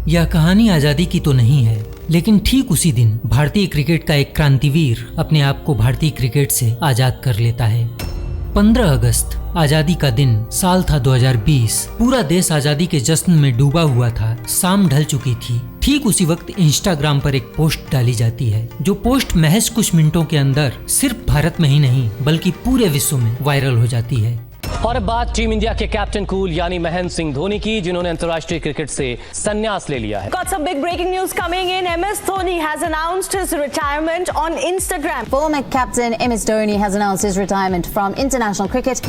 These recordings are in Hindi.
यह कहानी आजादी की तो नहीं है, लेकिन ठीक उसी दिन भारतीय क्रिकेट का एक क्रांतिवीर अपने आप को भारतीय क्रिकेट से आजाद कर लेता है। 15 अगस्त आजादी का दिन, साल था 2020। पूरा देश आजादी के जश्न में डूबा हुआ था। शाम ढल चुकी थी। ठीक उसी वक्त इंस्टाग्राम पर एक पोस्ट डाली जाती है, जो पोस्ट महज कुछ मिनटों के अंदर सिर्फ भारत में ही नहीं बल्कि पूरे विश्व में वायरल हो जाती है। और अब बात टीम इंडिया के कैप्टन कूल यानी महेंद्र सिंह धोनी की, जिन्होंने अंतर्राष्ट्रीय क्रिकेट से संन्यास ले लिया है। Got some big breaking news coming in. MS Dhoni has announced his retirement on Instagram. Former captain MS Dhoni has announced his retirement from international cricket.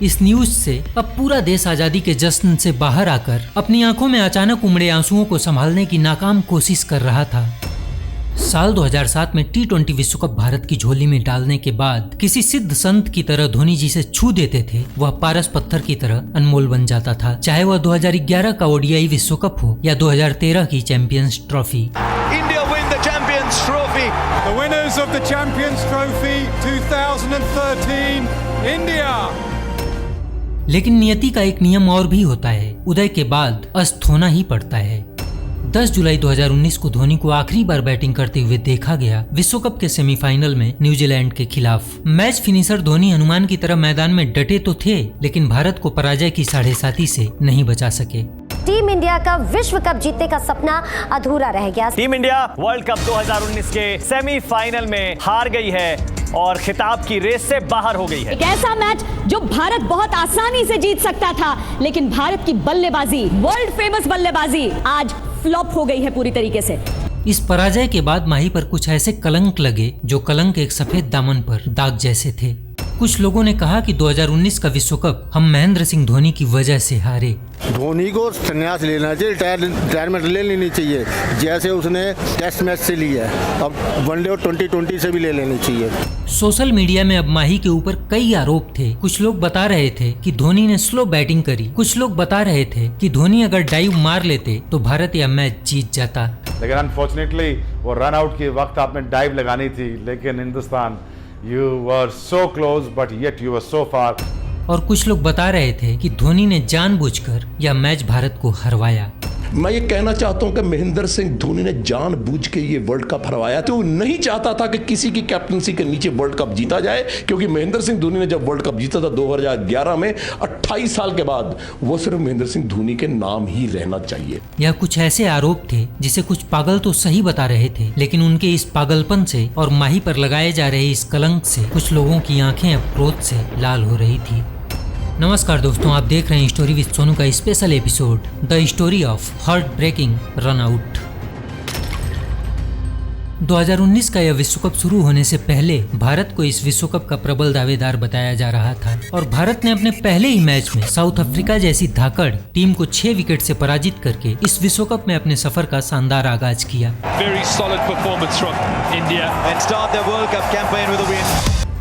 इस न्यूज से अब पूरा देश आजादी के जश्न से बाहर आकर अपनी आंखों में अचानक उमड़े आंसुओं को संभालने की नाकाम कोशिश कर रहा था। साल 2007 में T20 विश्व कप भारत की झोली में डालने के बाद किसी सिद्ध संत की तरह धोनी जी से छू देते थे, वह पारस पत्थर की तरह अनमोल बन जाता था। चाहे वह 2011 का ODI विश्व कप हो या 2013 की champions trophy. India win the Champions Trophy. The winners of the Champions Trophy 2013, India. लेकिन नियति का एक नियम और भी होता है, उदय के बाद अस्त होना ही पड़ता है। 10 जुलाई 2019 को धोनी को आखिरी बार बैटिंग करते हुए देखा गया विश्व कप के सेमीफाइनल में न्यूजीलैंड के खिलाफ। मैच फिनिशर धोनी हनुमान की तरह मैदान में डटे तो थे, लेकिन भारत को पराजय की साढ़े साती से नहीं बचा सके। टीम इंडिया का विश्व कप जीतने का सपना अधूरा रह गया। टीम इंडिया वर्ल्ड कप 2019 के सेमीफाइनल में हार गई है और खिताब की रेस से बाहर हो गई है। एक ऐसा मैच जो भारत बहुत आसानी से जीत सकता था, लेकिन भारत की बल्लेबाजी, वर्ल्ड फेमस बल्लेबाजी, आज फ्लॉप हो गई है पूरी तरीके से। इस पराजय के बाद माही पर कुछ ऐसे कलंक लगे जो कलंक एक सफेद दामन पर दाग जैसे थे। कुछ लोगों ने कहा कि 2019 का विश्व कप हम महेंद्र सिंह धोनी की वजह से हारे। धोनी को संन्यास लेना चाहिए, रिटायरमेंट ले लेनी चाहिए, जैसे उसने टेस्ट मैच से लिया है, अब वनडे और 2020 से भी ले लेनी चाहिए। सोशल मीडिया में अब माही के ऊपर कई आरोप थे। कुछ लोग बता रहे थे कि धोनी ने स्लो बैटिंग करी, कुछ लोग बता रहे थे कि धोनी अगर डाइव मार लेते तो भारत यह मैच जीत जाता। लेकिन अनफॉर्चुनेटली वो रन आउट के वक्त आपने डाइव लगानी थी, लेकिन Hindustan You were so close, but yet you were so far. और कुछ लोग बता रहे थे कि धोनी ने जानबूझकर यह मैच भारत को हरवाया। मैं ये कहना चाहता हूं कि महेंद्र सिंह धोनी ने जानबूझ के ये वर्ल्ड कप हरवाया। तो नहीं चाहता था कि किसी की कैप्टनसी के नीचे वर्ल्ड कप जीता जाए, क्योंकि महेंद्र सिंह धोनी ने जब वर्ल्ड कप जीता था 2011 में, 28 साल के बाद, वो सिर्फ महेंद्र सिंह धोनी के नाम ही रहना चाहिए। यह कुछ ऐसे आरोप थे जिसे कुछ पागल तो सही बता रहे थे, लेकिन उनके इस पागलपन से और माही पर लगाए जा रहे इस कलंक से कुछ लोगों की आंखें अब क्रोध से लाल हो रही थी। नमस्कार दोस्तों, आप देख रहे हैं स्टोरी विद सोनू का special episode, the story of heart breaking run out. 2019 का यह विश्व कप शुरू होने से पहले भारत को इस विश्व कप का प्रबल दावेदार बताया जा रहा था, और भारत ने अपने पहले ही मैच में साउथ अफ्रीका जैसी धाकड़ टीम को 6 विकेट से पराजित करके इस विश्व कप में अपने सफर का शानदार आगाज किया।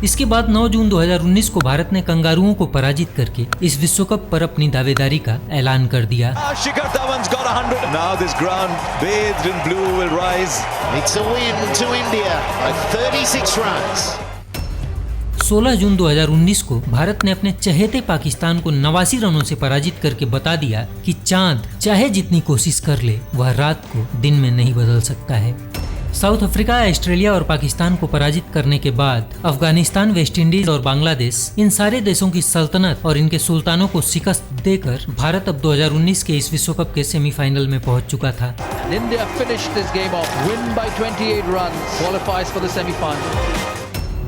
इसके बाद 9 जून 2019 को भारत ने कंगारुओं को पराजित करके इस विश्व कप पर अपनी दावेदारी का ऐलान कर दिया। 16 जून 2019 को भारत ने अपने चहेते पाकिस्तान को 89 रनों से पराजित करके बता दिया कि चांद चाहे जितनी कोशिश कर ले, वह रात को दिन में नहीं बदल सकता है। साउथ अफ्रीका, ऑस्ट्रेलिया और पाकिस्तान को पराजित करने के बाद अफगानिस्तान, वेस्ट इंडीज और बांग्लादेश, इन सारे देशों की सल्तनत और इनके सुल्तानों को शिकस्त देकर भारत अब 2019 के इस विश्व कप के सेमीफाइनल में पहुंच चुका था। India finished this game off, win by 28 runs, qualifies for the semi-final.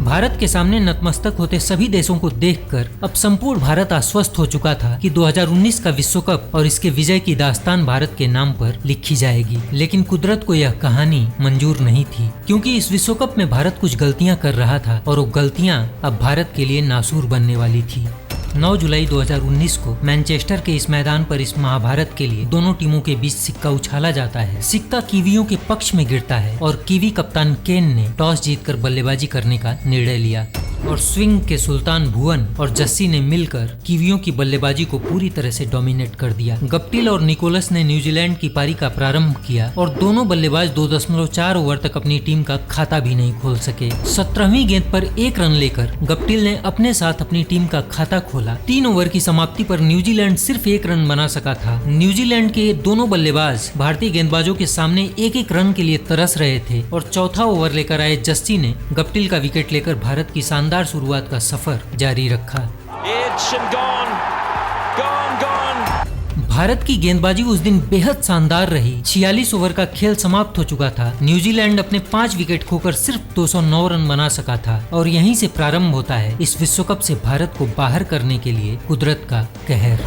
Bharat के सामने नतमस्तक होते सभी देशों को देखकर अब संपूर्ण भारत आश्वस्त हो चुका था कि 2019 का विश्व कप और इसके विजय की दास्तान भारत के नाम पर लिखी जाएगी। लेकिन कुदरत को यह कहानी मंजूर नहीं थी, क्योंकि इस विश्व कप में भारत कुछ गलतियां कर रहा था और वो गलतियां अब भारत के लिए नासूर बनने वाली थी। 9 जुलाई 2019 को मैनचेस्टर के इस मैदान पर इस महाभारत के लिए दोनों टीमों के बीच सिक्का उछाला जाता है। सिक्का कीवियों के पक्ष में गिरता है और कीवी कप्तान केन ने टॉस जीतकर बल्लेबाजी करने का निर्णय लिया। और स्विंग के सुल्तान भुवन और जस्सी ने मिलकर कीवियों की बल्लेबाजी को पूरी तरह से डोमिनेट कर दिया। गप्टिल और निकोलस ने न्यूजीलैंड की पारी का प्रारंभ किया और दोनों बल्लेबाज 2.4 ओवर तक अपनी टीम का खाता भी नहीं खोल सके। 17वीं गेंद पर 1 रन लेकर गप्टिल ने अपने साथ अपनी टीम का खाता खोला। 3 ओवर की समाप्ति पर न्यूजीलैंड सिर्फ 1 रन बना सका था। न्यूजीलैंड के दोनों बल्लेबाज भारतीय गेंदबाजों के सामने एक रन के लिए तरस रहे थे और चौथा ओवर लेकर आए जस्सी ने गप्टिल का विकेट लेकर भारत की शानदार शुरुआत का सफर जारी रखा। भारत की गेंदबाजी उस दिन बेहद शानदार रही। 46 ओवर का खेल समाप्त हो चुका था। न्यूजीलैंड अपने 5 विकेट खोकर सिर्फ 209 रन बना सका था और यहीं से प्रारंभ होता है इस विश्व कप से भारत को बाहर करने के लिए कुदरत का कहर।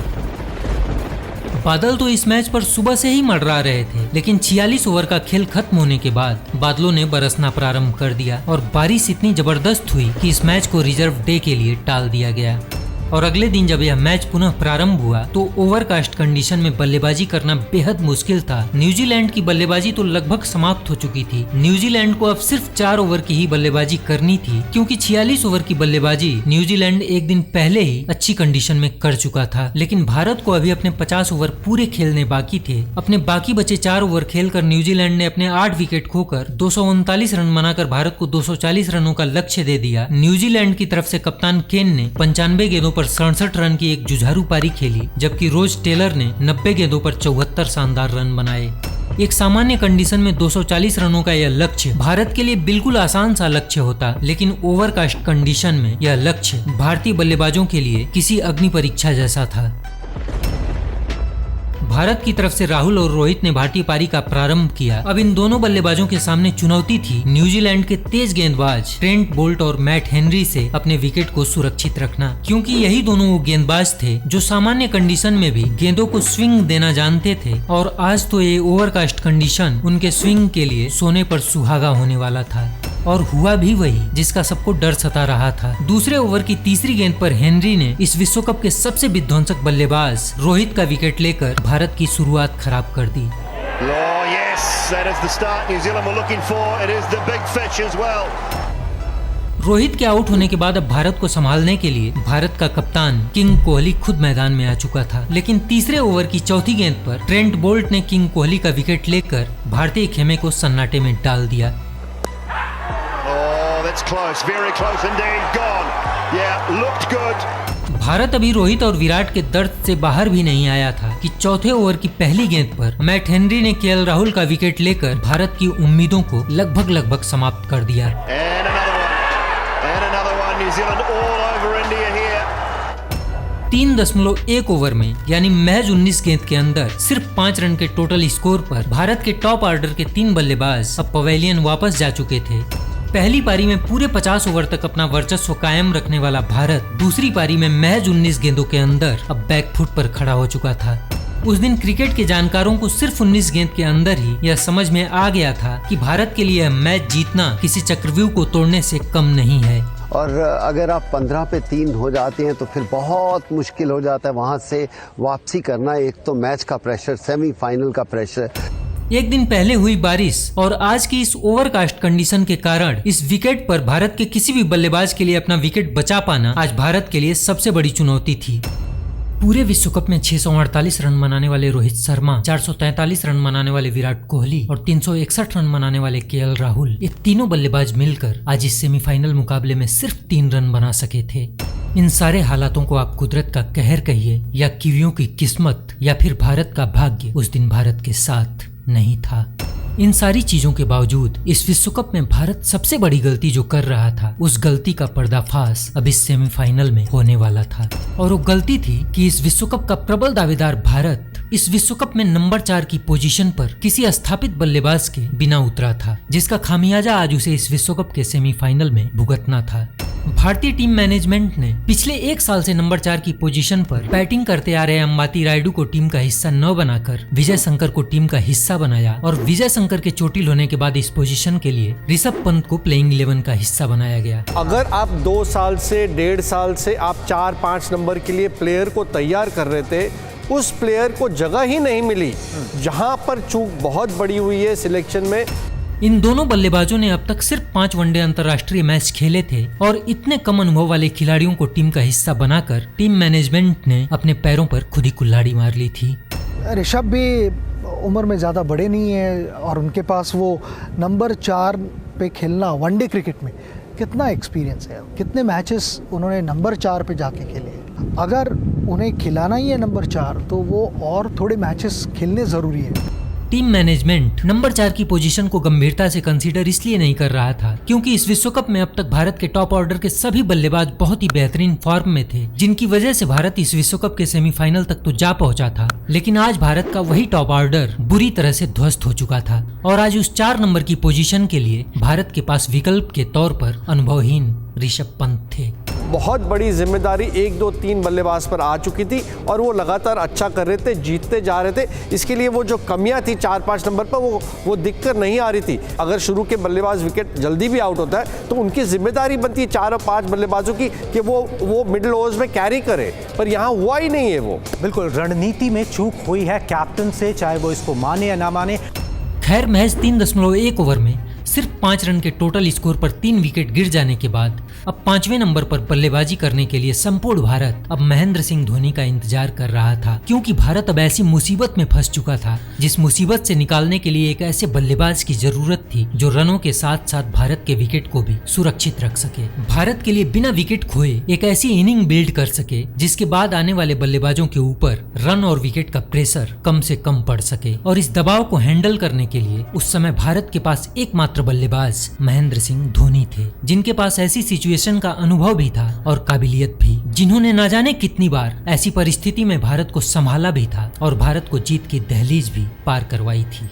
बादल तो इस मैच पर सुबह से ही मंडरा रहे थे, लेकिन 46 ओवर का खेल खत्म होने के बाद बादलों ने बरसना प्रारंभ कर दिया और बारिश इतनी जबरदस्त हुई कि इस मैच को रिजर्व डे के लिए टाल दिया गया। और अगले दिन जब यह मैच पुनः प्रारंभ हुआ तो ओवरकास्ट कंडीशन में बल्लेबाजी करना बेहद मुश्किल था। न्यूजीलैंड की बल्लेबाजी तो लगभग समाप्त हो चुकी थी। न्यूजीलैंड को अब सिर्फ 4 ओवर की ही बल्लेबाजी करनी थी, क्योंकि 46 ओवर की बल्लेबाजी न्यूजीलैंड एक दिन पहले ही अच्छी कंडीशन में कर चुका था। लेकिन भारत को अभी अपने 50 ओवर पूरे खेलने बाकी थे। अपने बाकी बचे 4 ओवर खेलकर न्यूजीलैंड ने अपने 8 विकेट खोकर 239 रन बनाकर भारत को 240 रनों का लक्ष्य दे दिया। न्यूजीलैंड की तरफ से कप्तान केन ने 95 गेंदों पर 67 रन की एक जुझारू पारी खेली, जबकि रोज टेलर ने 90 गेंदों पर 74 शानदार रन बनाए। एक सामान्य कंडीशन में 240 रनों का यह लक्ष्य भारत के लिए बिल्कुल आसान सा लक्ष्य होता, लेकिन ओवरकास्ट कंडीशन में यह लक्ष्य भारतीय बल्लेबाजों के लिए किसी अग्नि परीक्षा जैसा था। भारत की तरफ से राहुल और रोहित ने भारतीय पारी का प्रारंभ किया। अब इन दोनों बल्लेबाजों के सामने चुनौती थी न्यूजीलैंड के तेज गेंदबाज ट्रेंट बोल्ट और मैट हेनरी से अपने विकेट को सुरक्षित रखना, क्योंकि यही दोनों वो गेंदबाज थे जो सामान्य कंडीशन में भी गेंदों को स्विंग देना जानते थे। और आज तो ये ओवरकास्ट कंडीशन उनके स्विंग के लिए सोने पर सुहागा होने वाला था, और हुआ भी वही जिसका सबको डर सता रहा था। दूसरे ओवर की तीसरी गेंद पर हेनरी ने इस विश्व कप के सबसे विध्वंसक बल्लेबाज रोहित का विकेट लेकर भारत की शुरुआत खराब कर दी। रोहित के आउट होने के बाद अब भारत को संभालने के लिए भारत का कप्तान किंग कोहली खुद मैदान में आ चुका था। लेकिन तीसरे ओवर की चौथी गेंद पर ट्रेंट बोल्ट ने किंग कोहली का विकेट लेकर भारतीय खेमे को सन्नाटे में डाल दिया। भारत अभी रोहित और विराट के दर्द से बाहर भी नहीं आया था कि चौथे ओवर की पहली गेंद पर मैट हेनरी ने केएल राहुल का विकेट लेकर भारत की उम्मीदों को लगभग समाप्त कर दिया। 3.1 ओवर में यानी महज 19 गेंद के अंदर सिर्फ 5 रन के टोटल स्कोर पर भारत के टॉप ऑर्डर के 3 बल्लेबाज अब पवेलियन वापस जा चुके थे। पहली पारी में पूरे 50 ओवर तक अपना वर्चस्व कायम रखने वाला भारत दूसरी पारी में महज 19 गेंदों के अंदर अब बैकफुट पर खड़ा हो चुका था। उस दिन क्रिकेट के जानकारों को सिर्फ 19 गेंद के अंदर ही यह समझ में आ गया था कि भारत के लिए मैच जीतना किसी चक्रव्यूह को तोड़ने से कम नहीं है। और अगर आप 15 पे 3 हो जाते हैं तो फिर बहुत मुश्किल हो जाता है वहां से वापसी करना। एक तो मैच का प्रेशर, सेमीफाइनल का प्रेशर। एक दिन पहले हुई बारिश और आज की इस ओवरकास्ट कंडीशन के कारण इस विकेट पर भारत के किसी भी बल्लेबाज के लिए अपना विकेट बचा पाना आज भारत के लिए सबसे बड़ी चुनौती थी। पूरे विश्व कप में 648 रन बनाने वाले रोहित शर्मा, 443 रन बनाने वाले विराट कोहली और 361 रन बनाने वाले केएल राहुल, ये तीनों बल्लेबाज मिलकर आज इस सेमीफाइनल मुकाबले में सिर्फ 3 रन बना सके थे। इन सारे हालातों को आप कुदरत का कहर कहिए या कीवियों की किस्मत या फिर भारत का भाग्य उस दिन भारत के साथ नहीं था। इन सारी चीजों के बावजूद इस विश्व कप में भारत सबसे बड़ी गलती जो कर रहा था, उस गलती का पर्दाफाश अब इस सेमीफाइनल में होने वाला था। और वो गलती थी कि इस विश्व कप का प्रबल दावेदार भारत इस विश्व कप में नंबर 4 की पोजीशन पर किसी स्थापित बल्लेबाज के बिना उतरा था, जिसका खामियाजा आज उसे इस विश्व कप के सेमीफाइनल में भुगतना था। भारतीय टीम मैनेजमेंट ने पिछले 1 साल से नंबर 4 की पोजीशन पर बैटिंग करते आ रहे अंबाती रायडू को टीम का हिस्सा न बनाकर विजय शंकर को टीम का हिस्सा बनाया और विजय शंकर के चोटिल होने के बाद इस पोजीशन के लिए ऋषभ पंत को प्लेइंग 11 का हिस्सा बनाया गया। अगर आप 2 साल से 1.5 साल से आप 4-5 नंबर के लिए प्लेयर को तैयार कर रहे थे, उस प्लेयर को जगह ही नहीं मिली। जहां पर चूक बहुत बड़ी हुई है सिलेक्शन में। इन दोनों बल्लेबाजों ने अब तक सिर्फ 5 वनडे अंतर्राष्ट्रीय मैच खेले थे और इतने कम अनुभव वाले खिलाड़ियों को टीम का हिस्सा बनाकर टीम मैनेजमेंट ने अपने पैरों पर खुद ही कुल्हाड़ी मार ली थी। ऋषभ भी उम्र में ज़्यादा बड़े नहीं है और उनके पास वो नंबर 4 पे खेलना वनडे क्रिकेट में कितना एक्सपीरियंस है, कितने मैचेस उन्होंने नंबर 4 पे जाके खेले। अगर उन्हें खिलाना ही है नंबर 4 तो वो और थोड़े मैचेस खेलने ज़रूरी है। टीम मैनेजमेंट नंबर 4 की पोजीशन को गंभीरता से कंसीडर इसलिए नहीं कर रहा था क्योंकि इस विश्व कप में अब तक भारत के टॉप ऑर्डर के सभी बल्लेबाज बहुत ही बेहतरीन फॉर्म में थे, जिनकी वजह से भारत इस विश्व कप के सेमीफाइनल तक तो जा पहुंचा था। लेकिन आज भारत का वही टॉप ऑर्डर बुरी तरह से ध्वस्त हो चुका था और आज उस 4 नंबर की पोजीशन के लिए भारत के पास विकल्प के तौर पर अनुभवहीन ऋषभ पंत थे। बहुत बड़ी जिम्मेदारी 1, 2, 3 बल्लेबाज पर आ चुकी थी और वो लगातार अच्छा कर रहे थे, जीतते जा रहे थे। इसके लिए वो जो कमियां थी 4-5 नंबर पर वो दिखकर नहीं आ रही थी। अगर शुरू के बल्लेबाज विकेट जल्दी भी आउट होता है तो उनकी जिम्मेदारी बनती है 4 और 5 बल्लेबाजों की कि वो मिडिल ओवर्स में कैरी करे, पर यहाँ हुआ ही नहीं है। वो बिल्कुल रणनीति में चूक हुई है कैप्टन से, चाहे वो इसको माने या ना माने। खैर महज 3.1 ओवर में सिर्फ 5 रन के टोटल स्कोर पर 3 विकेट गिर जाने के बाद अब 5वें नंबर पर बल्लेबाजी करने के लिए संपूर्ण भारत अब महेंद्र सिंह धोनी का इंतजार कर रहा था, क्योंकि भारत अब ऐसी मुसीबत में फंस चुका था जिस मुसीबत से निकालने के लिए एक ऐसे बल्लेबाज की जरूरत थी जो रनों के साथ साथ भारत के विकेट को भी सुरक्षित रख सके। भारत के लिए बिना विकेट खोए एक ऐसी इनिंग बिल्ड कर सके जिसके बाद आने वाले बल्लेबाजों के ऊपर रन और विकेट का प्रेशर कम से कम पड़ सके। और इस दबाव को हैंडल करने के लिए उस समय भारत के पास एकमात्र बल्लेबाज महेंद्र सिंह धोनी थे, जिनके पास ऐसी सिचुएशन का अनुभव भी था और काबिलियत भी, जिन्होंने न जाने कितनी बार ऐसी परिस्थिति में भारत को संभाला भी था और भारत को जीत की दहलीज भी पार करवाई थी।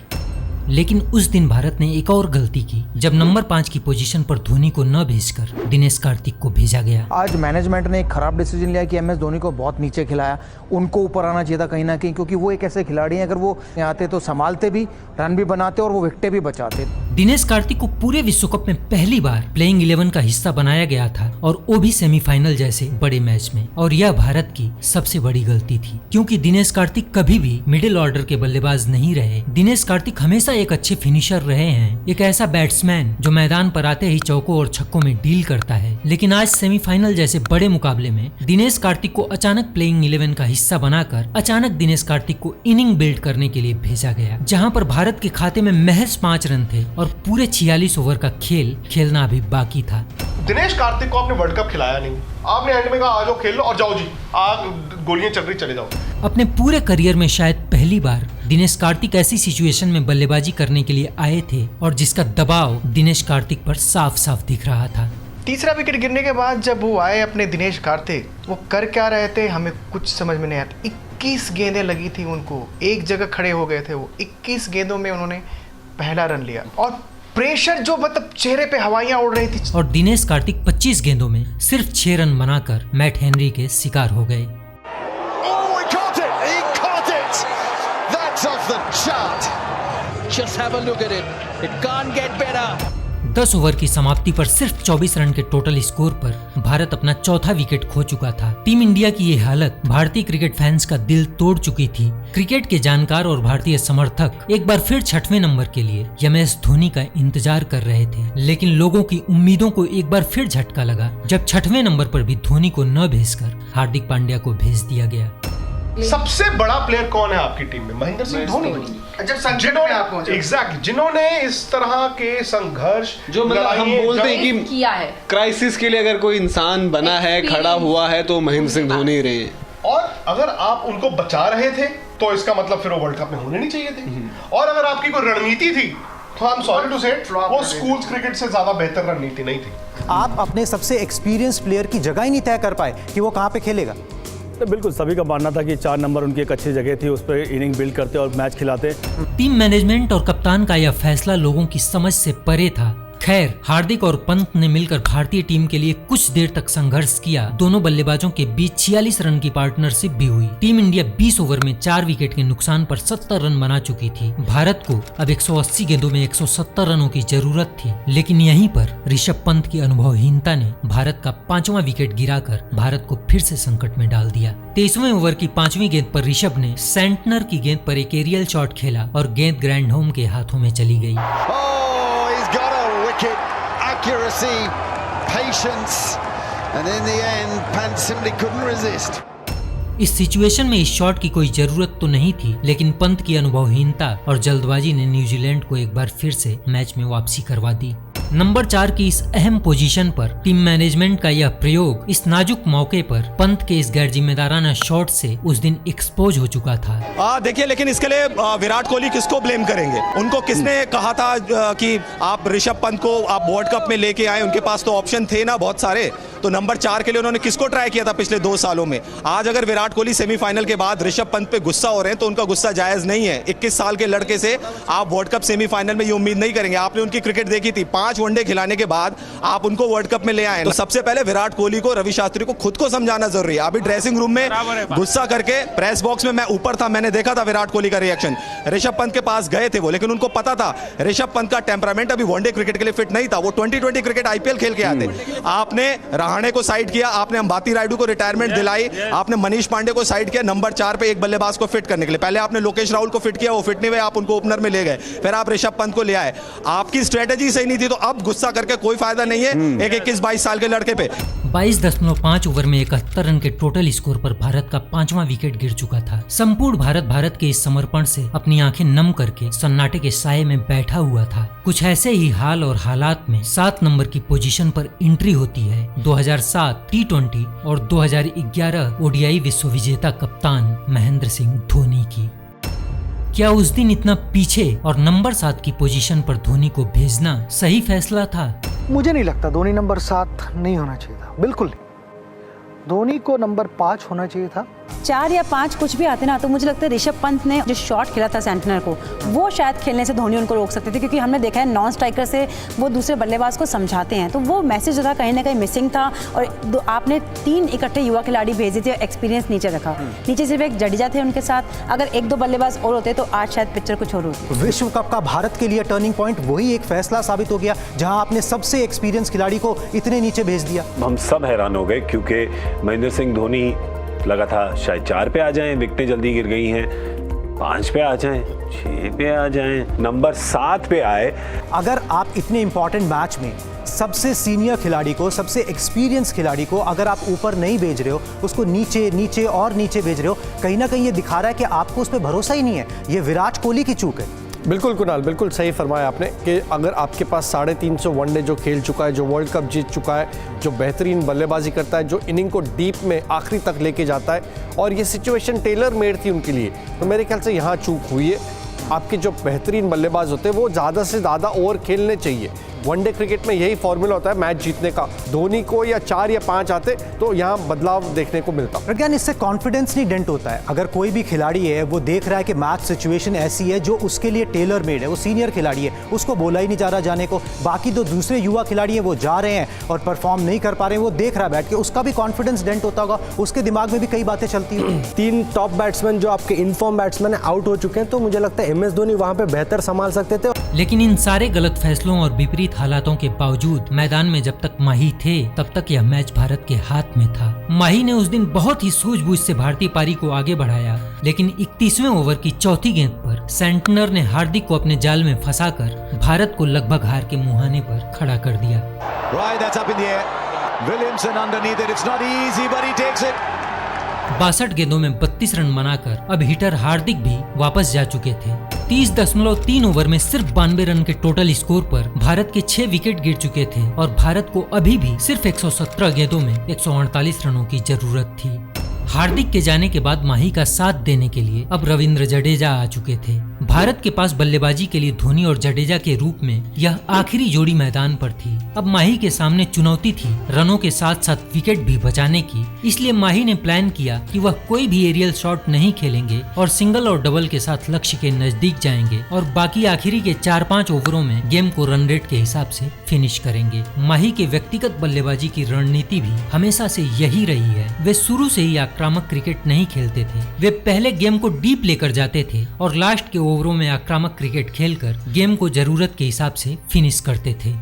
लेकिन उस दिन भारत ने एक और गलती की जब नंबर 5 की पोजीशन पर धोनी को न भेजकर दिनेश कार्तिक को भेजा गया। आज मैनेजमेंट ने एक खराब डिसीजन लिया कि MS धोनी को बहुत नीचे खिलाया। उनको ऊपर आना चाहिए था कहीं ना कहीं, क्योंकि वो एक ऐसे खिलाड़ी हैं, अगर वो आते तो संभालते भी, रन भी बनाते और वो विकेटें भी बचाते। दिनेश कार्तिक को पूरे विश्व कप में पहली बार प्लेइंग 11 का हिस्सा बनाया गया था और वो भी सेमीफाइनल जैसे बड़े मैच में, और यह भारत की सबसे बड़ी गलती थी क्योंकि दिनेश कार्तिक कभी भी मिडिल ऑर्डर के बल्लेबाज नहीं रहे। दिनेश कार्तिक हमेशा एक अच्छे फिनिशर रहे हैं, एक ऐसा बैट्समैन जो मैदान पर आते ही चौकों और छक्कों में डील करता है। लेकिन आज सेमीफाइनल जैसे बड़े मुकाबले में दिनेश कार्तिक को अचानक प्लेइंग 11 का हिस्सा बनाकर अचानक दिनेश कार्तिक को इनिंग बिल्ड करने के लिए भेजा गया, जहां पर भारत के खाते में महज 5 रन थे और पूरे 46 ओवर का खेल खेलना अभी बाकी था। दिनेश कार्तिक को आपने वर्ल्ड कप खिलाया नहीं, आपने एंड में कहा आ जाओ खेल लो और जाओ जी, आप गोलियां चल रही चले जाओ। अपने पूरे करियर में शायद पहली बार दिनेश कार्तिक ऐसी सिचुएशन में बल्लेबाजी करने के लिए आए थे और जिसका दबाव दिनेश कार्तिक पर साफ साफ दिख रहा था। तीसरा विकेट गिरने के बाद जब वो आए अपने दिनेश कार्तिक, वो कर क्या रहे थे हमें कुछ समझ में नहीं आता। 21 गेंदें लगी थी उनको, एक जगह खड़े हो गए थे वो। 21 गेंदों में उन्होंने पहला रन लिया और प्रेशर जो मतलब चेहरे पे हवाइयां उड़ रही थी। और दिनेश कार्तिक 25 गेंदों में सिर्फ 6 रन बनाकर मैट हेनरी के शिकार हो गए। Just have a look at it. It can't get better. 10 over की समाप्ति पर सिर्फ 24 रन के टोटल स्कोर पर भारत अपना चौथा विकेट खो चुका था। टीम इंडिया की ये हालत भारतीय क्रिकेट फैंस का दिल तोड़ चुकी थी। क्रिकेट के जानकार और भारतीय समर्थक एक बार फिर 6वें नंबर के लिए MS धोनी का इंतजार कर रहे थे, लेकिन लोगों की उम्मीदों को एक बार फिर झटका लगा जब 6वें नंबर पर भी धोनी को न भेजकर हार्दिक पांड्या को भेज दिया गया। सबसे बड़ा प्लेयर कौन है आपकी टीम में? महेंद्र सिंह धोनी। जिन्होंने इस तरह के संघर्ष जो मतलब हम बोलते हैं कि किया है, क्राइसिस के लिए अगर कोई इंसान बना है, खड़ा हुआ है तो महेंद्र सिंह धोनी रहे। और अगर आप उनको बचा रहे थे तो इसका मतलब फिर वो वर्ल्ड कप में होने नहीं चाहिए थे। और अगर आपकी कोई रणनीति थी तो आई एम सॉरी टू से वो स्कूल्स क्रिकेट से ज्यादा बेहतर रणनीति नहीं थी। आप अपने सबसे एक्सपीरियंस प्लेयर की जगह ही नहीं तय कर पाए कि वो कहाँ पे खेलेगा। बिल्कुल सभी का मानना था कि 4 नंबर उनकी एक अच्छी जगह थी, उस पर इनिंग बिल्ड करते और मैच खिलाते। टीम मैनेजमेंट और कप्तान का यह फैसला लोगों की समझ से परे था। खैर हार्दिक और पंत ने मिलकर भारतीय टीम के लिए कुछ देर तक संघर्ष किया। दोनों बल्लेबाजों के बीच 46 रन की पार्टनरशिप भी हुई। टीम इंडिया 20 ओवर में 4 विकेट के नुकसान पर 70 run बना चुकी थी। भारत को अब 180 गेंदों में 170 रनों की जरूरत थी, लेकिन यहीं पर ऋषभ पंत की अनुभवहीनता ने भारत का 5वां विकेट गिराकर भारत को फिर से संकट में डाल दिया। 23वें ओवर की 5वीं गेंद पर ऋषभ ने सेंटनर की गेंद पर एक एरियल शॉट खेला और गेंद ग्रैंडहोम के हाथों में चली गई। it, accuracy, patience, and in the end, Pant simply couldn't resist. इस सिचुएशन में इस शॉट की कोई जरूरत तो नहीं थी, लेकिन पंत की अनुभवहीनता और जल्दबाजी ने न्यूजीलैंड को एक बार फिर से मैच में वापसी करवा दी। नंबर 4 की इस अहम पोजीशन पर टीम मैनेजमेंट का यह प्रयोग इस नाजुक मौके पर पंत के इस गैर जिम्मेदाराना शॉट से उस दिन एक्सपोज हो चुका था। देखिए, लेकिन इसके लिए विराट कोहली किसको ब्लेम करेंगे? उनको किसने कहा था कि आप ऋषभ पंत को आप वर्ल्ड कप में लेके आए? उनके पास तो ऑप्शन थे ना बहुत सारे। तो नंबर 4 के लिए उन्होंने किसको ट्राई किया था पिछले 2 सालों में? आज अगर विराट कोहली सेमीफाइनल के बाद ऋषभ पंत पे गुस्सा हो रहे हैं तो उनका गुस्सा जायज नहीं है। 21 साल के लड़के से आप वर्ल्ड कप सेमीफाइनल में ये उम्मीद नहीं करेंगे। आपने उनकी क्रिकेट देखी थी, 5 वनडे खिलाने के बाद आप उनको वर्ल्ड कप में ले आए। तो सबसे पहले विराट कोहली को, रवि शास्त्री को खुद को समझाना जरूरी है। अभी ड्रेसिंग रूम में गुस्सा करके प्रेस बॉक्स में मैं ऊपर था, मैंने देखा था विराट कोहली का रिएक्शन। ऋषभ पंत के पास गए थे वो, लेकिन उनको पता था ऋषभ पंत का टेम्परामेंट अभी वनडे क्रिकेट के लिए फिट नहीं था। वो 2020 क्रिकेट आईपीएल खेल के आते। आपने रहाणे को साइड किया, आपने अंबाती रायडू को रिटायरमेंट दिलाई, आपने मनीष पांडे को साइड किया नंबर 4 पे एक बल्लेबाज को फिट करने के लिए। पहले आपने लोकेश राहुल को फिट किया, वो फिट नहीं हुए, आप उनको ओपनर में ले गए। फिर आप ऋषभ पंत को ले आए। आपकी स्ट्रेटेजी सही नहीं थी, तो अब गुस्सा करके कोई फायदा नहीं है एक 21-22 साल के लड़के पे। 22.5 ओवर में 71 रन के टोटल स्कोर पर भारत का 5वां विकेट गिर चुका था। संपूर्ण भारत के इस समर्पण से अपनी आंखें नम करके सन्नाटे के साये में बैठा हुआ था। कुछ ऐसे ही हाल और हालात में 7 नंबर की पोजीशन पर एंट्री होती है 2007 T20 और 2011 ओडीआई विश्व विजेता कप्तान महेंद्र सिंह धोनी की। क्या उस दिन इतना पीछे और नंबर 7 की पोजीशन पर धोनी को भेजना सही फैसला था? मुझे नहीं लगता धोनी नंबर 7 नहीं होना चाहिए था, बिल्कुल नहीं। धोनी को नंबर 5 होना चाहिए था। 4 या 5 कुछ भी आते ना, तो मुझे लगता है ऋषभ पंत ने जो शॉट खेला था सेंटनर को, वो शायद खेलने से धोनी उनको रोक सकते थे, क्योंकि हमने देखा है नॉन स्ट्राइकर से वो दूसरे बल्लेबाज को समझाते हैं। तो वो मैसेज जो था कहीं ना कहीं मिसिंग था। और आपने 3 इकट्ठे युवा खिलाड़ी भेजे थे, एक्सपीरियंस नीचे रखा। नीचे सिर्फ एक जडेजा थे उनके साथ। अगर 1-2 बल्लेबाज और होते तो आज शायद पिक्चर कुछ और होती। विश्व कप का भारत के लिए टर्निंग पॉइंट वही एक फैसला साबित हो गया जहां आपने सबसे एक्सपीरियंस खिलाड़ी को इतने नीचे भेज दिया। हम सब हैरान हो गए, क्योंकि महेंद्र सिंह धोनी लगा था शायद 4 पे आ जाएं, विकेटें जल्दी गिर गई हैं, 5 पे आ जाएं, 6 पे आ जाएं, नंबर 7 पे आए। अगर आप इतने इंपॉर्टेंट मैच में सबसे सीनियर खिलाड़ी को, सबसे एक्सपीरियंस खिलाड़ी को अगर आप ऊपर नहीं भेज रहे हो, उसको नीचे नीचे और नीचे भेज रहे हो, कहीं ना कहीं ये दिखा रहा है कि आपको उस पर भरोसा ही नहीं है। ये विराट कोहली की चूक है। बिल्कुल कुणाल, बिल्कुल सही फरमाया आपने कि अगर आपके पास 350 वनडे जो खेल चुका है, जो वर्ल्ड कप जीत चुका है, जो बेहतरीन बल्लेबाजी करता है, जो इनिंग को डीप में आखिरी तक लेके जाता है, और ये सिचुएशन टेलर मेड थी उनके लिए, तो मेरे ख्याल से यहाँ चूक हुई है। आपके जो बेहतरीन बल्लेबाज होते हैं वो ज़्यादा से ज़्यादा ओवर खेलने चाहिए। वनडे क्रिकेट में यही फॉर्मूला होता है मैच जीतने का। धोनी को या 4 या 5 आते तो यहाँ बदलाव देखने को मिलता। प्रज्ञान, इससे कॉन्फिडेंस नहीं डेंट होता है। अगर कोई भी खिलाड़ी है वो देख रहा है कि मैच सिचुएशन ऐसी है जो उसके लिए टेलर मेड है, वो सीनियर खिलाड़ी है, उसको बोला ही नहीं जा रहा जाने को, बाकी जो दूसरे युवा खिलाड़ी हैं वो जा रहे हैं और परफॉर्म नहीं कर पा रहे हैं, वो देख रहा है बैठ के, उसका भी कॉन्फिडेंस डेंट होता होगा, उसके दिमाग में भी कई बातें चलती हैं। 3 टॉप बैट्समैन जो आपके इनफॉर्म बैट्समैन आउट हो चुके हैं, तो मुझे लगता है MS धोनी वहां पे बेहतर संभाल सकते थे। लेकिन इन सारे गलत फैसलों और विपरीत हालातों के बावजूद मैदान में जब तक माही थे तब तक यह मैच भारत के हाथ में था। माही ने उस दिन बहुत ही सूझबूझ से भारतीय पारी को आगे बढ़ाया, लेकिन 31वें ओवर की चौथी गेंद पर सेंटनर ने हार्दिक को अपने जाल में फंसाकर भारत को लगभग हार के मुहाने पर खड़ा कर दिया। 62 गेंदों में 32 रन बनाकर अब हिटर हार्दिक भी वापस जा चुके थे। 30.3 ओवर में सिर्फ 92 रन के टोटल स्कोर पर भारत के 6 विकेट गिर चुके थे और भारत को अभी भी सिर्फ 117 गेंदों में 148 रनों की जरूरत थी। हार्दिक के जाने के बाद माही का साथ देने के लिए अब रविंद्र जडेजा आ चुके थे। भारत के पास बल्लेबाजी के लिए धोनी और जडेजा के रूप में यह आखिरी जोड़ी मैदान पर थी। अब माही के सामने चुनौती थी रनों के साथ साथ विकेट भी बचाने की। इसलिए माही ने प्लान किया कि वह कोई भी एरियल शॉट नहीं खेलेंगे और सिंगल और डबल के साथ लक्ष्य के नजदीक जाएंगे और बाकी आखिरी के 4-5 ओवरों में गेम को रन रेट के हिसाब से फिनिश करेंगे। माही के व्यक्तिगत बल्लेबाजी की रणनीति भी हमेशा से यही रही है। वे शुरू से ही आक्रामक क्रिकेट नहीं खेलते थे। वे पहले गेम को डीप लेकर जाते थे और लास्ट के ओवरों में आक्रामक क्रिकेट खेलकर गेम को जरूरत के हिसाब से फिनिश करते थे।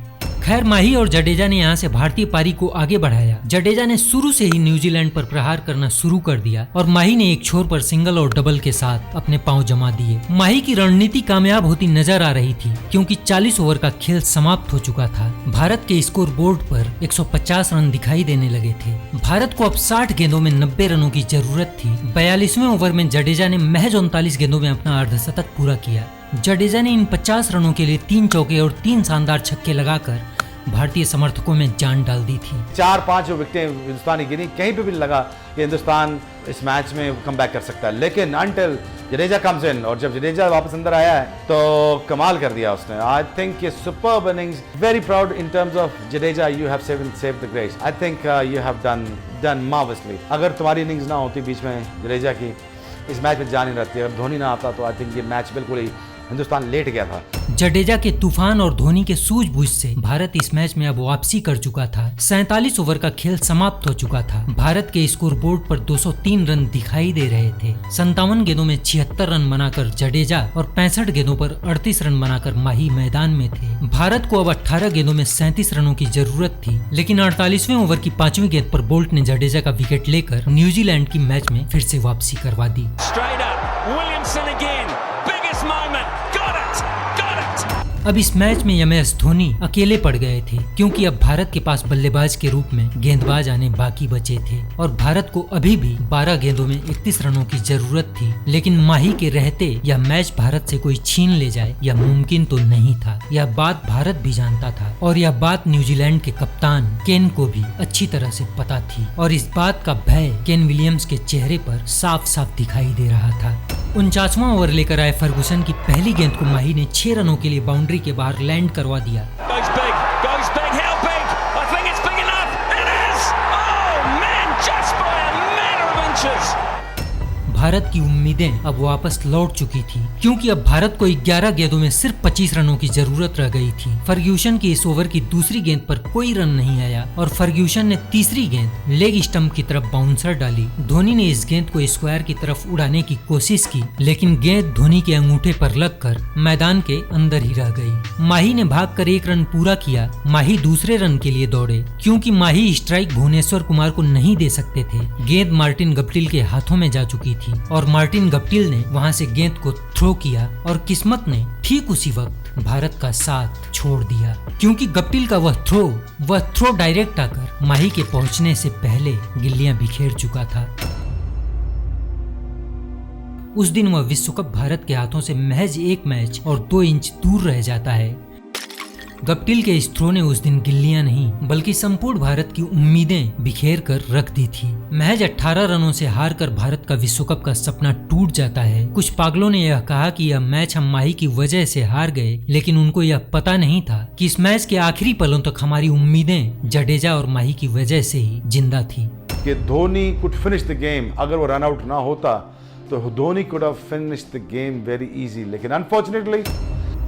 खैर माही और जडेजा ने यहाँ से भारतीय पारी को आगे बढ़ाया। जडेजा ने शुरू से ही न्यूजीलैंड पर प्रहार करना शुरू कर दिया और माही ने एक छोर पर सिंगल और डबल के साथ अपने पांव जमा दिए। माही की रणनीति कामयाब होती नजर आ रही थी क्योंकि 40 ओवर का खेल समाप्त हो चुका था। भारत के स्कोर बोर्ड पर 150 रन दिखाई देने लगे थे। भारत को अब 60 गेंदों में 90 रनों की जरूरत थी। 42वें ओवर में जडेजा ने महज 39 गेंदों में अपना अर्धशतक पूरा किया। जडेजा ने इन 50 रनों के लिए 3 चौके और 3 शानदार छक्के लगाकर भारतीय समर्थकों में जान डाल दी थी। 4-5 जो विकेटें हिंदुस्तानी गिनी, कहीं पे भी लगा कि हिंदुस्तान इस मैच में कम बैक कर सकता है, लेकिन अंटिल जडेजा कम्स इन, और जब जडेजा वापस अंदर आया है तो कमाल कर दिया उसने। आई थिंक ये superb innings, very proud in terms of Jadeja, you have saved the grace. I think you have done marvellously. अगर तुम्हारी इनिंग्स ना होती बीच में जडेजा की, इस मैच में जान नहीं रहती। अगर धोनी ना आता तो आई थिंक ये मैच बिल्कुल ही हिंदुस्तान लेट गया था। जडेजा के तूफान और धोनी के सूझबूझ से भारत इस मैच में अब वापसी कर चुका था। 47 ओवर का खेल समाप्त हो चुका था। भारत के स्कोर बोर्ड पर 203 रन दिखाई दे रहे थे। 57 गेंदों में 76 रन बनाकर जडेजा और 65 गेंदों पर 38 रन बनाकर माही मैदान में थे। भारत को अब 18 गेंदों में 37 रनों की जरूरत थी, लेकिन 48वें ओवर की 5वीं गेंद पर बोल्ट ने जडेजा का विकेट लेकर न्यूजीलैंड की मैच में फिर से वापसी करवा दी। अब इस मैच में MS धोनी अकेले पड़ गए थे क्योंकि अब भारत के पास बल्लेबाज के रूप में गेंदबाज आने बाकी बचे थे और भारत को अभी भी 12 गेंदों में 31 रनों की जरूरत थी। लेकिन माही के रहते यह मैच भारत से कोई छीन ले जाए यह मुमकिन तो नहीं था। यह बात भारत भी जानता था और यह बात न्यूजीलैंड के कप्तान केन को भी अच्छी तरह से पता थी और इस बात का भय केन विलियम्स के चेहरे पर साफ साफ दिखाई दे रहा था। 49वां ओवर लेकर आए फर्गुसन की पहली गेंद को माही ने 6 रनों के लिए बाउंड्री के बाहर लैंड करवा दिया। भारत की उम्मीदें अब वापस लौट चुकी थी क्योंकि अब भारत को 11 गेंदों में सिर्फ 25 रनों की जरूरत रह गई थी। फर्ग्यूसन की इस ओवर की दूसरी गेंद पर कोई रन नहीं आया और फर्ग्यूसन ने तीसरी गेंद लेग स्टंप की तरफ बाउंसर डाली। धोनी ने इस गेंद को स्क्वायर की तरफ उड़ाने की कोशिश की, लेकिन गेंद धोनी के अंगूठे पर लगकर मैदान के अंदर ही रह गई। माही ने भागकर 1 रन पूरा किया। माही दूसरे रन के लिए दौड़े क्योंकि माही स्ट्राइक भुवनेश्वर कुमार को नहीं दे सकते थे। गेंद मार्टिन गप्टिल के हाथों में जा चुकी थी और मार्टिन गप्टिल ने वहां से गेंद को थ्रो किया और किस्मत ने ठीक उसी वक्त भारत का साथ छोड़ दिया क्योंकि गप्टिल का वह थ्रो डायरेक्ट आकर माही के पहुंचने से पहले गिल्लियां बिखेर चुका था। उस दिन वह विश्व कप भारत के हाथों से महज 1 मैच और 2 इंच दूर रह जाता है। गप्टिल के इस थ्रो ने उस दिन गिल्लियां नहीं बल्कि संपूर्ण भारत की उम्मीदें बिखेर कर रख दी थी। महज 18 रनों से हार कर भारत का विश्व कप का सपना टूट जाता है। कुछ पागलों ने यह कहा कि यह मैच हम माही की वजह से हार गए, लेकिन उनको यह पता नहीं था कि इस मैच के आखिरी पलों तक हमारी उम्मीदें जडेजा और माही की वजह से ही जिंदा थी। कि Dhoni could finish the game. अगर वो रन आउट ना होता तो Dhoni could have finished the game very easy, लेकिन अनफॉर्चुनेटली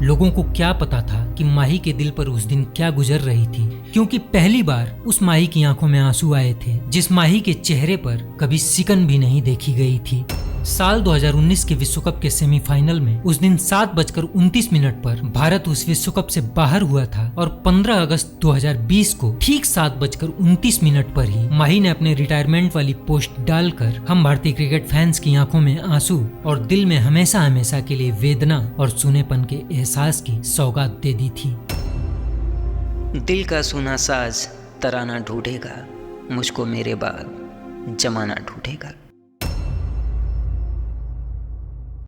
लोगों को क्या पता था कि माही के दिल पर उस दिन क्या गुजर रही थी, क्योंकि पहली बार उस माही की आंखों में आंसू आए थे जिस माही के चेहरे पर कभी सिकन भी नहीं देखी गई थी। साल 2019 के विश्व कप के सेमीफाइनल में उस दिन 7:29 पर भारत उस विश्व कप से बाहर हुआ था और 15 अगस्त 2020 को ठीक 7:29 पर ही माही ने अपने रिटायरमेंट वाली पोस्ट डालकर हम भारतीय क्रिकेट फैंस की आंखों में आंसू और दिल में हमेशा हमेशा के लिए वेदना और सूनेपन के एहसास की सौगात दे दी थी। दिल का सूना साज तराना ढूंढेगा, मुझको मेरे बाद जमाना ढूंढेगा।